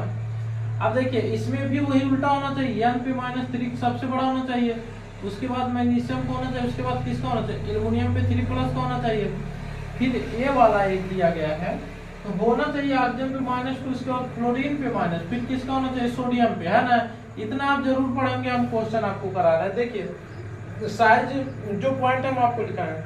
A: अब देखिए इसमें भी वही उल्टा होना चाहिए, N पे -3 सबसे बड़ा होना चाहिए, उसके बाद मैग्नीशियम का होना चाहिए, उसके बाद किसका होना चाहिए एल्युमिनियम पे 3 प्लस का होना चाहिए। फिर ये वाला एक दिया गया है तो होना चाहिए ऑक्सीजन पे -2, उसके बाद फ्लोरीन पे माइनस, फिर किसका होना चाहिए सोडियम पे, है ना। इतना आप जरूर पढ़ेंगे, हम क्वेश्चन आपको करा रहे हैं। देखिए साइज जो पॉइंट हम आपको लिखा है,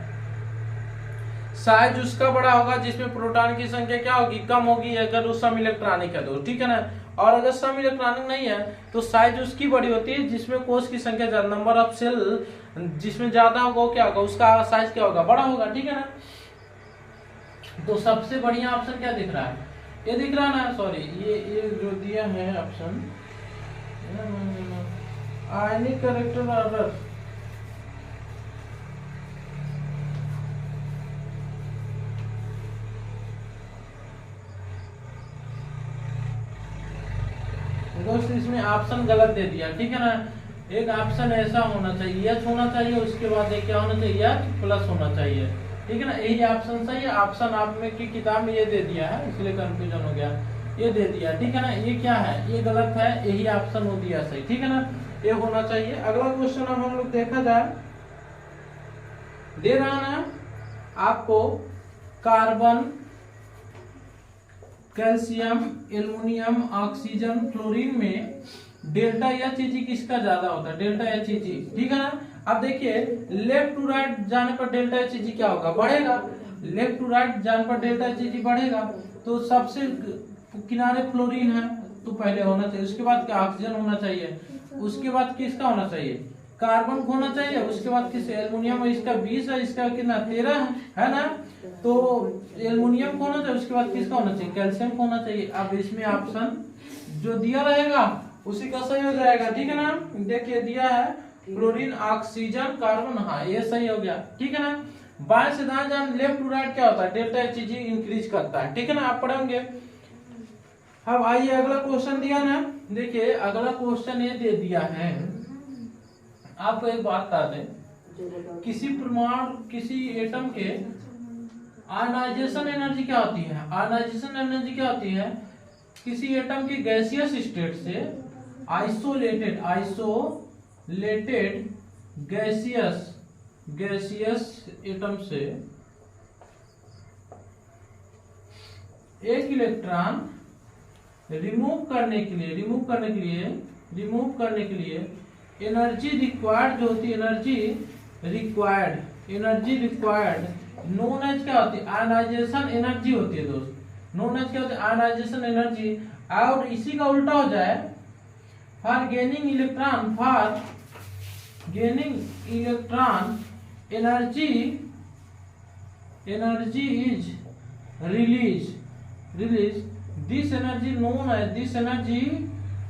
A: साइज उसका बड़ा होगा जिसमें प्रोटॉन की संख्या क्या होगी कम होगी, अगर उस सम इलेक्ट्रॉनिक है तो, ठीक है ना। और अगर सम इलेक्ट्रॉनिक नहीं है तो साइज उसकी बड़ी होती है जिसमें कोष की संख्या ज्यादा, नंबर ऑफ सेल जिसमें ज्यादा होगा वो क्या होगा उसका साइज क्या होगा बड़ा होगा, ठीक है ना। तो सबसे बढ़िया ऑप्शन क्या दिख रहा है, ये दिख रहा है ना, सॉरी ये जो दिया है ऑप्शन आयनिक कैरेक्टर ऑर्डर, दोस्त इसमें ऑप्शन गलत दे दिया, ठीक है ना। एक ऑप्शन ऐसा होना चाहिए H होना चाहिए, उसके बाद एक क्या होना चाहिए H प्लस होना चाहिए, ठीक है ना। यही ऑप्शन सही है, ऑप्शन आप में की किताब में ये दे दिया है इसलिए कंफ्यूजन हो गया, ये दे दिया, ठीक है ना। ये क्या है ये गलत है, यही ऑप्शन हो दिया सही, ठीक है ना, ये होना चाहिए। अगला क्वेश्चन अब हम लोग देखा जाए, दे रहा ना आपको carbon, calcium, aluminium, oxygen, fluorine में डेल्टा Hg किसका ज्यादा होता है, डेल्टा Hg, ठीक है ना। अब देखिए लेफ्ट टू राइट जाने पर डेल्टा Hg क्या होगा बढ़ेगा, लेफ्ट टू राइट जाने पर डेल्टा Hg बढ़ेगा, तो सबसे किनारे फ्लोरीन है तो पहले होना चाहिए, उसके बाद क्या ऑक्सीजन होना चाहिए, उसके बाद किसका होना चाहिए कार्बन को होना चाहिए, उसके बाद किस एल्युमिनियम, इसका 20 है, इसका कितना 13 है ना, तो एल्युमिनियम को होना चाहिए, उसके बाद किसका होना चाहिए, कैल्शियम को होना चाहिए। अब इसमें ऑप्शन जो दिया रहेगा उसी का सही हो जाएगा, ठीक है ना। देखिए दिया है क्लोरीन, ऑक्सीजन, कार्बन, हाँ ये सही हो गया, ठीक है ना। बाएं से दाएं जान, लेफ्ट टू राइट क्या होता है, डेल्टा एच जी इंक्रीज करता है, ठीक है ना, आप पढ़ेंगे। अब आइए अगला क्वेश्चन दिया ना, देखिए अगला क्वेश्चन ये दे दिया है, आपको एक बात बता दें, किसी परमाणु, किसी एटम के आयनाइजेशन एनर्जी क्या होती है, आयनाइजेशन एनर्जी क्या होती है, किसी एटम की गैसियस स्टेट से आइसोलेटेड गैसियस एटम से एक इलेक्ट्रॉन रिमूव करने के लिए एनर्जी रिक्वायर्ड जो होती है, एनर्जी रिक्वायर्ड नोन एज क्या होती है, आयनाइजेशन एनर्जी होती है दोस्त, नोन एज क्या होती है, आयनाइजेशन एनर्जी। और इसी का उल्टा हो जाए, for gaining electron energy is release this energy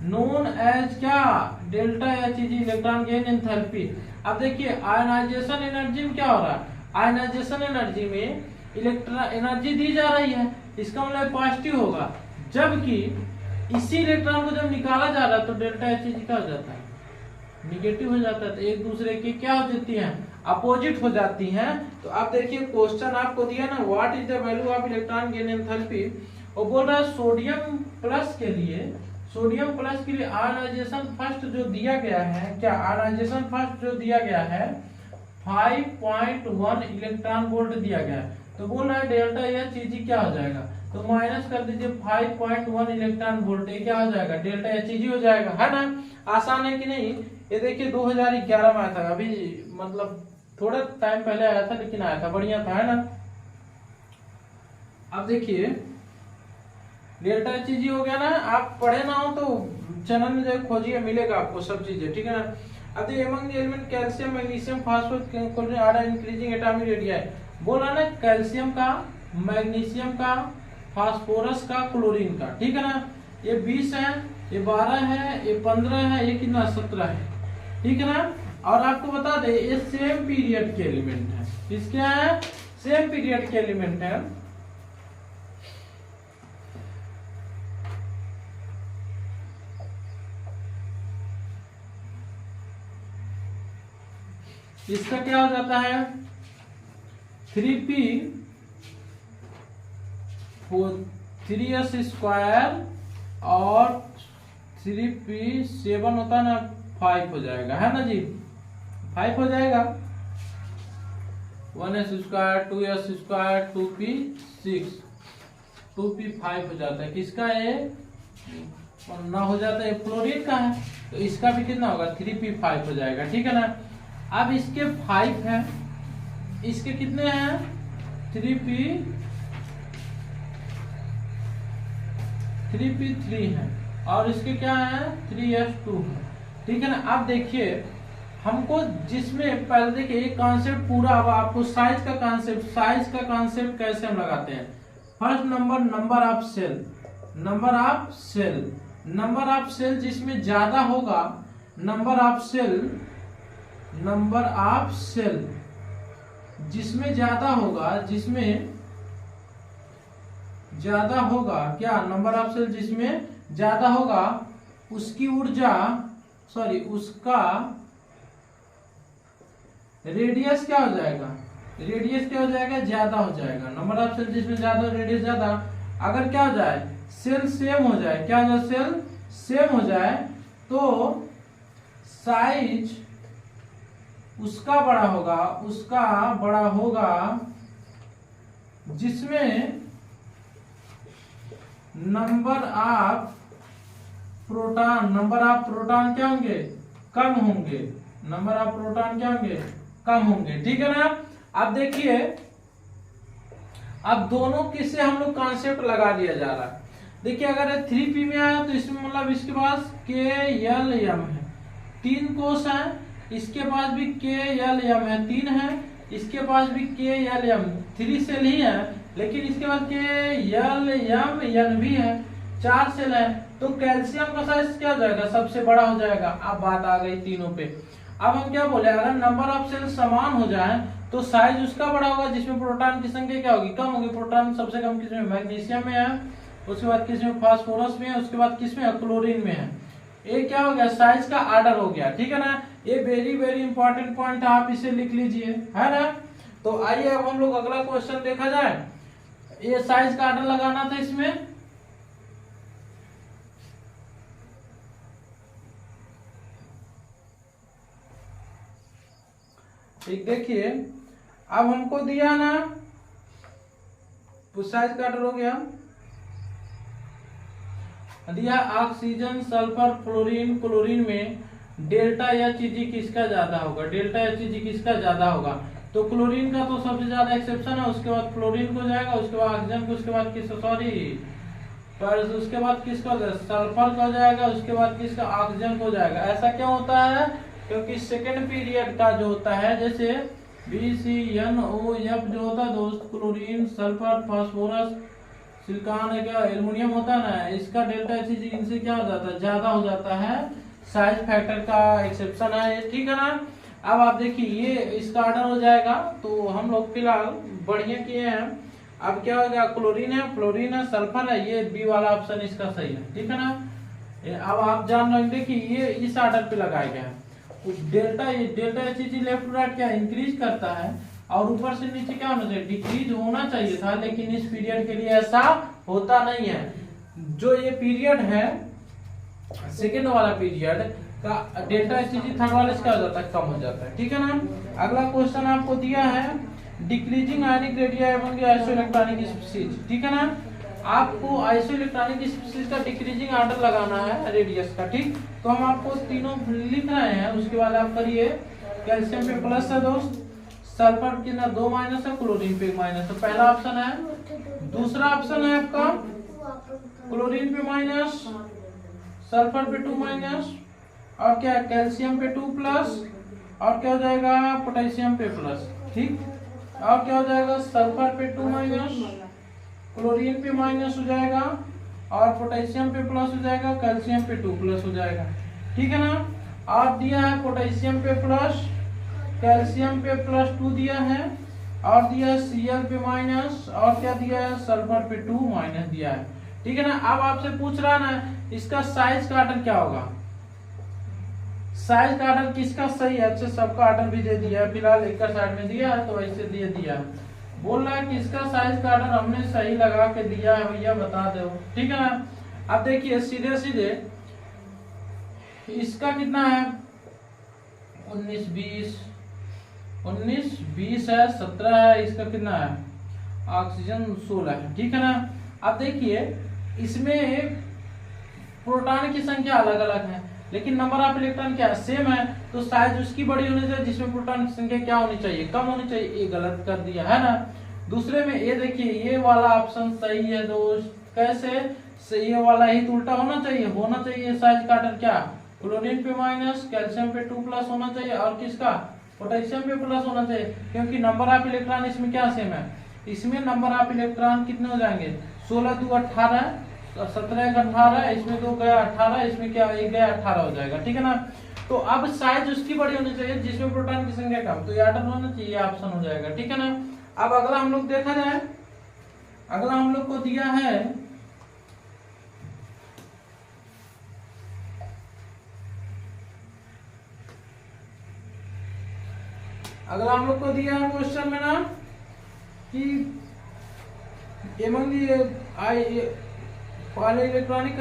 A: known as क्या, delta H G, electron gain enthalpy. अब देखिए आयनाइजेशन एनर्जी में क्या हो रहा है, आयनाइजेशन एनर्जी में इलेक्ट्रॉन एनर्जी दी जा रही है, इसका मतलब पॉजिटिव होगा, जबकि इसी इलेक्ट्रॉन को जब निकाला जा रहा है तो डेल्टा एच जी क्या हो जाता है, निगेटिव हो जाता है, तो एक दूसरे की क्या हो जाती हैं, अपोजिट हो जाती हैं। तो आप देखिए क्वेश्चन आपको दिया ना, what is the value of electron gain enthalpy, और बोल रहा है सोडियम प्लस के लिए आयनाइजेशन फर्स्ट जो दिया गया है, क्या आयनाइजेशन फर्स्ट जो दिया गया है 5.1 इलेक्ट्रॉन वोल्ट दिया गया है, तो बोल रहा है डेल्टा एच जी क्या हो जाएगा, तो माइनस कर दीजिए 5.1 इलेक्ट्रॉन वोल्ट, ये क्या हो जाएगा, डेल्टा एच जी हो जाएगा, है ना। आसान है कि नहीं। ये देखिए 2011 में आया था, अभी मतलब थोड़ा टाइम पहले आया था, लेकिन आया था, बढ़िया था, है ना। अब देखिए डेल्टा एच जी हो गया ना, आप पढ़े ना हो तो चैनल में जाकर खोजिए, मिलेगा आपको सब चीजें, ठीक है ना। अब among the element calcium, magnesium, phosphorus are increasing atomic radius, बोला ना कैल्शियम का, मैग्नीशियम का, फास्फोरस का, क्लोरीन का, ठीक है ना। ये 20 है, ये 12 है, ये 15 है, ये कितना 17 है, ठीक है ना। और आपको बता दे ये सेम पीरियड के एलिमेंट है, इसके है सेम पीरियड के एलिमेंट है। इसका क्या हो जाता है 3p 3s स्क्वायर और 3p7 होता है ना 5 हो जाएगा, है ना जी, 5 हो जाएगा, 1s square 2s square 2p6 2p5 हो जाता है, किसका है ना हो जाता है, फ्लोरीन का है, तो इसका भी कितना होगा 3p5 हो जाएगा, ठीक है ना। अब इसके 5 है, इसके कितने हैं 3p3 है, और इसके क्या है 3s2 है, ठीक है ना। अब देखिए हमको जिसमें पहले देखिए एक कॉन्सेप्ट पूरा, अब आपको साइज का कॉन्सेप्ट कैसे हम लगाते हैं। फर्स्ट नंबर ऑफ सेल जिसमें ज्यादा होगा, नंबर ऑफ सेल जिसमें ज्यादा होगा क्या, नंबर ऑफ सेल जिसमें ज्यादा होगा उसकी ऊर्जा उसका रेडियस क्या हो जाएगा, ज्यादा हो जाएगा। नंबर ऑफ सेल जिसमें ज्यादा, रेडियस ज्यादा। अगर क्या हो जाए सेल सेम हो जाए, क्या हो जाए सेल सेम हो जाए, तो साइज उसका बड़ा होगा जिसमें नंबर ऑफ प्रोटॉन क्या होंगे, कम होंगे, कम होंगे, ठीक है ना। अब देखिए अब दोनों किससे हम लोग कॉन्सेप्ट लगा दिया जा रहा है। देखिए अगर 3p में आया तो इसमें मतलब इसके पास KLM है, 3 कोष है, इसके पास भी के एल एम है, 3 है, इसके पास भी के एल एम 3 सेल ही है, लेकिन इसके पास के एल एम एन भी है, 4 सेल है। तो कैल्शियम का साइज क्या हो जाएगा, सबसे बड़ा हो जाएगा। अब बात आ गई तीनों पे। अब हम क्या बोले, अगर नंबर ऑफ सेल समान हो जाए तो साइज उसका बड़ा होगा जिसमें प्रोटॉन की संख्या क्या होगी, कम होगी। प्रोटॉन सबसे कम किसमें, मैग्नीशियम में है, उसके बाद किसमें, फास्फोरस में है, उसके बाद किसमें, क्लोरीन में है। ये क्या हो गया, साइज का आर्डर हो गया, ठीक है ना। ये वेरी वेरी इंपॉर्टेंट पॉइंट है, आप इसे लिख लीजिए, है ना। तो आइए अब हम लोग अगला क्वेश्चन देखा जाए। ये साइज का आर्डर लगाना था इसमें। ठीक, देखिए अब हमको दिया ना, साइज का आर्डर हो गया, दिया ऑक्सीजन, सल्फर, फ्लोरीन, क्लोरीन में डेल्टा एच जी किसका ज्यादा होगा, डेल्टा एच जी किसका ज्यादा होगा। तो क्लोरीन का तो सबसे ज्यादा एक्सेप्शन है, उसके बाद फ्लोरीन को जाएगा, उसके बाद ऑक्सीजन को, उसके बाद किस, सॉरी पर उसके बाद किसका, सल्फर का हो जाएगा, उसके बाद किसका, ऑक्सीजन को जाएगा। ऐसा क्यों होता है, क्योंकि सेकेंड पीरियड का जो होता है, जैसे BCNOF जो होता है दोस्त, क्लोरीन, सल्फर, फास्फोरस, सिलिकॉन है क्या, एल्युमिनियम होता है ना, इसका डेल्टा एच जी इनसे क्या हो जाता है, ज्यादा हो जाता है। साइज फैक्टर का एक्सेप्शन है, ठीक है ना। अब आप देखिए ये इसका ऑर्डर हो जाएगा। तो हम लोग फिलहाल बढ़िया किए हैं। अब क्या होगा, क्लोरीन है, फ्लोरीन है, सल्फर है, ये बी वाला ऑप्शन इसका सही है, ठीक है ना। अब आप जान रहे कि ये इस ऑर्डर पे लगाया गया है। डेल्टा एच जी लेफ्ट राइट क्या इंक्रीज करता है, और ऊपर से नीचे क्या होना चाहिए, डिक्रीज होना चाहिए था, लेकिन इस पीरियड के लिए ऐसा होता नहीं है। जो ये पीरियड है सेकेंड वाला पीरियड का डेल्टा एच जी थर्ड वाले क्या हो जाता है, कम हो जाता है, ठीक है ना। अगला क्वेश्चन आपको दिया है डिक्रीजिंग आयनिक रेडिया एवं आइसोइलेक्ट्रॉनिक स्पीसीज, ठीक है ना। आपको आइसोइलेक्ट्रॉनिक स्पीसीज का डिक्रीजिंग ऑर्डर लगाना है रेडियस का, ठीक। तो हम आपको तीनों लिख रहे हैं, उसके बाद आप करिए। कैल्शियम पे प्लस है दोस्त, सल्फर के ना 2 माइनस है, क्लोरीन पे माइनस है, पहला ऑप्शन है। दूसरा ऑप्शन है आपका क्लोरीन पे माइनस, सल्फर पे 2 माइनस, और क्या कैल्शियम पे 2 प्लस, और क्या हो जाएगा पोटेशियम पे प्लस, ठीक। और क्या हो जाएगा सल्फर पे 2 माइनस, क्लोरीन पे माइनस हो जाएगा, और पोटेशियम पे प्लस हो जाएगा, कैल्शियम पे 2 प्लस हो जाएगा, ठीक है ना। और दिया है पोटेशियम पे प्लस, कैल्शियम पे प्लस 2 दिया है, और दिया है Cl पे माइनस, और क्या दिया है सल्फर पे 2 माइनस दिया है, ठीक है ना। अब आपसे पूछ रहा ना इसका साइज का आर्डर क्या होगा, साइज का आर्डर किसका सही है। अच्छा सबका आर्डर भी दे दिया है, फिलहाल एक का साइड में दिया है तो ऐसे दे दिया। बोल रहा है कि इसका साइज का आर्डर हमने सही लगा के दिया है, भैया बता दो, ठीक है ना। अब देखिए सीधे सीधे इसका कितना है 19 20 है, 17 है, इसका कितना है ऑक्सीजन 16 है, ठीक है ना। अब देखिए इसमें प्रोटॉन की संख्या अलग अलग है, लेकिन नंबर ऑफ इलेक्ट्रॉन क्या सेम है। तो साइज उसकी बड़ी होनी चाहिए जिसमें प्रोटॉन की संख्या क्या होनी चाहिए, कम होनी चाहिए। ये गलत कर दिया है ना। दूसरे में ये देखिए ये वाला ऑप्शन सही है दोस्त, कैसे ये वाला ही उल्टा होना चाहिए साइज का आर्डर क्या क्लोरीन पे माइनस, कैल्शियम पे 2 प्लस होना चाहिए, और किसका पोटेशियम पे प्लस होना चाहिए, क्योंकि नंबर ऑफ इलेक्ट्रॉन इसमें क्या सेम है। इसमें नंबर ऑफ इलेक्ट्रॉन कितने हो जाएंगे 16 2 18, 17 1 18, इसमें 2 गया 18, इसमें क्या 1 गया 18 हो जाएगा, ठीक है ना। तो अब साइज उसकी बड़ी होनी चाहिए जिसमें प्रोटॉन की संख्या कम, तो ये आर्डर होना चाहिए, ऑप्शन हो जाएगा, ठीक है ना। अब अगला हम लोग देखा जाए, अगला हम लोग को दिया है क्वेश्चन में ना कि among the electronic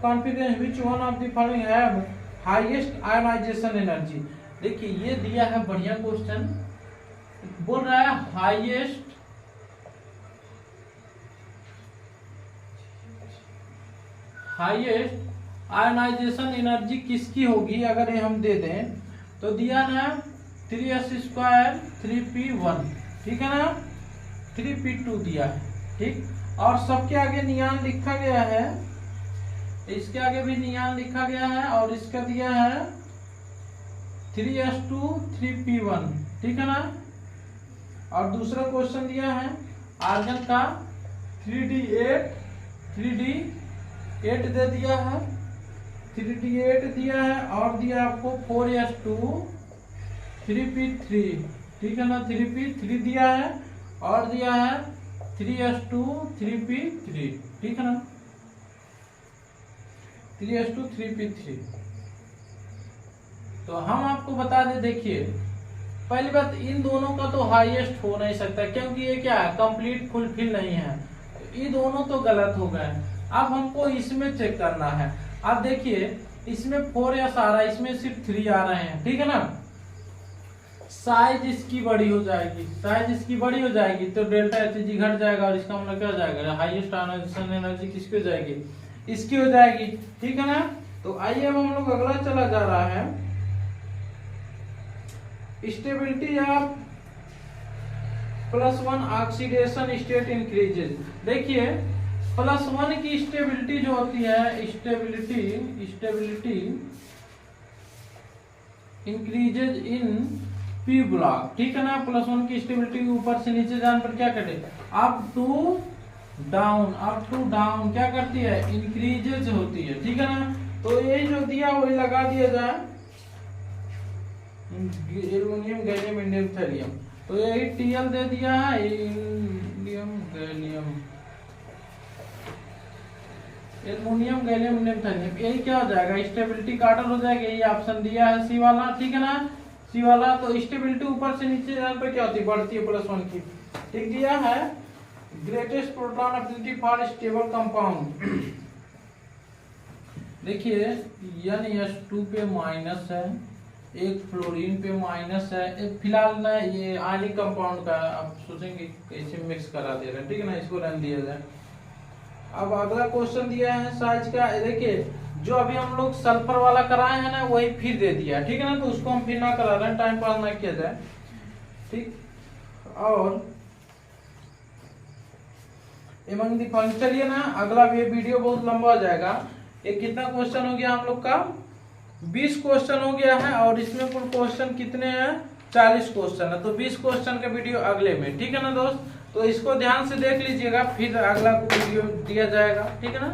A: configuration which one of the following have highest ionization energy। देखिए ये दिया है बढ़िया क्वेश्चन, बोल रहा है हाईएस्ट आयनाइजेशन एनर्जी किसकी होगी अगर ये हम दे दें। तो दिया ना 3s² 3p1, ठीक है ना, 3p2 दिया है, ठीक। और सबके आगे नियान लिखा गया है, इसके आगे भी नियान लिखा गया है, और इसका दिया है 3s2 3p1, ठीक है ना। और दूसरा क्वेश्चन दिया है आर्गन का 3d8 दे दिया है, 3d8 दिया है और दिया आपको 4s2 3p3, ठीक है ना। 3p3 दिया है और दिया है 3s2 3p3, ठीक है ना। 3s2 3p3। तो हम आपको बता दें, देखिए पहली बात इन दोनों का तो हाईएस्ट हो नहीं सकता क्योंकि ये क्या है, कंप्लीट फुलफिल नहीं है। तो ये दोनों तो गलत हो गए। अब हमको इसमें चेक करना है। अब देखिए इसमें 4s आ रहा है, इसमें सिर्फ 3 आ रहे हैं, ठीक है ना। साइज इसकी बड़ी हो जाएगी, साइज इसकी बड़ी हो जाएगी तो डेल्टा एच जी घट जाएगा और इसका मतलब क्या हो जाएगा, हाईएस्ट आयनाइजेशन एनर्जी किसकी हो जाएगी, इसकी हो जाएगी, ठीक है ना। तो आइए अब हम लोग अगला चला जा रहा है, stability of +1 oxidation state increases. देखिए +1 की स्टेबिलिटी जो होती है, stability increases in P block, ठीक है ना। +1 की स्टेबिलिटी ऊपर से नीचे जाने पर क्या करे, अप टू डाउन क्या करती है, इंक्रीजेज होती है, ठीक है ना। तो ये जो दिया वही लगा दिया जाए, एल्युमिनियम गैलियम इंडियम थैलियम। तो यही टीएल दे दिया है, indium gallium aluminium gallium indium thallium, यही क्या हो जाएगा, स्टेबिलिटी का ऑर्डर हो जाएगा। यही ऑप्शन दिया है सी वाला, ठीक है ना, सी वाला। तो स्टेबिलिटी ऊपर से नीचे जाने पर क्या होती है, बढ़ती है +1 की, ठीक दिया है। Greatest proton affinity for stable compound, देखिए NS2 पे माइनस है, एक फ्लोरीन पे माइनस है, एक फिलहाल ना ये आयनिक कंपाउंड का आप सोचेंगे कैसे मिक्स करा दे रहे हैं, ठीक है ना, इसको रहने दिया जाए। अब अगला क्वेश्चन दिया है साइज का, देखिए जो अभी हम लोग सल्फर वाला कराए हैं ना वही फिर दे दिया, ठीक है ना। तो उसको हम फिर ना करा रहे हैं, टाइम पास ना किया जाए, ठीक। और एमंग दी फंक्शन, चलिए ना अगला ये वीडियो बहुत लंबा हो जाएगा। ये कितना क्वेश्चन हो गया हम लोग का, 20 क्वेश्चन हो गया है और इसमें कुल क्वेश्चन कितने हैं, 40 क्वेश्चन है। तो 20 क्वेश्चन का वीडियो अगले में, ठीक है ना दोस्त। तो इसको ध्यान से देख लीजिएगा, फिर अगला वीडियो दिया जाएगा, ठीक है ना।